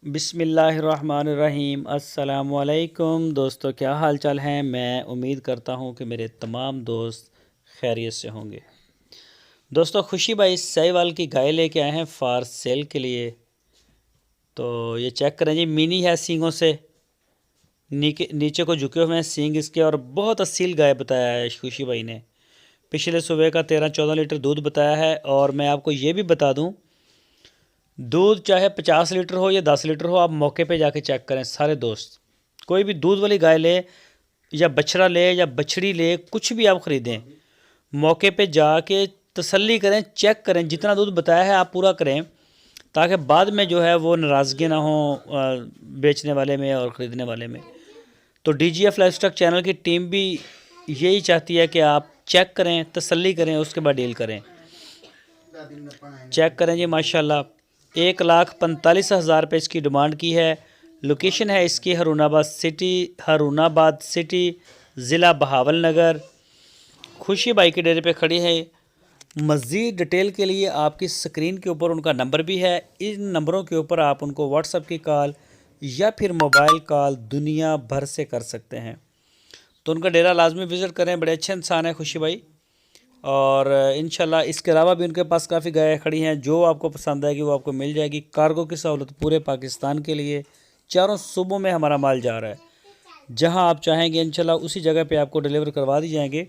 बिस्मिल्लाहिर्रहमानिर्रहीम अस्सलामुअलैकुम दोस्तों, क्या हाल चाल हैं। मैं उम्मीद करता हूं कि मेरे तमाम दोस्त खैरियत से होंगे। दोस्तों, खुशी भाई साहिवाल की गाय लेके आए हैं फार सेल के लिए। तो ये चेक करें जी, मिनी है सींगों से, नीचे को झुके हुए हैं सींग इसके, और बहुत असील गाय बताया है खुशी भाई ने। पिछले सुबह का 13-14 लीटर दूध बताया है। और मैं आपको ये भी बता दूं, दूध चाहे 50 लीटर हो या 10 लीटर हो, आप मौके पे जाके चेक करें सारे दोस्त। कोई भी दूध वाली गाय ले या बछड़ा ले या बछड़ी ले, कुछ भी आप ख़रीदें, मौके पे जाके तसल्ली करें, चेक करें, जितना दूध बताया है आप पूरा करें, ताकि बाद में जो है वो नाराज़गी ना हो बेचने वाले में और ख़रीदने वाले में। तो DGF लाइफस्टॉक चैनल की टीम भी यही चाहती है कि आप चेक करें, तसल्ली करें, उसके बाद डील करें। चेक करें जी, माशाल्लाह 1,45,000 रुपये इसकी डिमांड की है। लोकेशन है इसकी हरुणाबाद सिटी, ज़िला बहावल नगर। खुशी भाई के डेरे पे खड़ी है। मज़ीद डिटेल के लिए आपकी स्क्रीन के ऊपर उनका नंबर भी है। इन नंबरों के ऊपर आप उनको व्हाट्सएप की कॉल या फिर मोबाइल कॉल दुनिया भर से कर सकते हैं। तो उनका डेरा लाजमी विज़िट करें, बड़े अच्छे इंसान हैं खुशी भाई। और इंशाल्लाह इसके अलावा भी उनके पास काफ़ी गायें खड़ी हैं, जो आपको पसंद आएगी वो आपको मिल जाएगी। कार्गो की सहूलत पूरे पाकिस्तान के लिए, चारों सूबों में हमारा माल जा रहा है। जहां आप चाहेंगे इंशाल्लाह उसी जगह पे आपको डिलीवर करवा दी जाएंगे।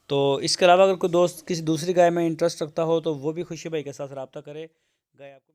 तो इसके अलावा अगर कोई दोस्त किसी दूसरी गाय में इंटरेस्ट रखता हो तो वो भी खुशी भाई के साथ रब्ता करे। गाय आपको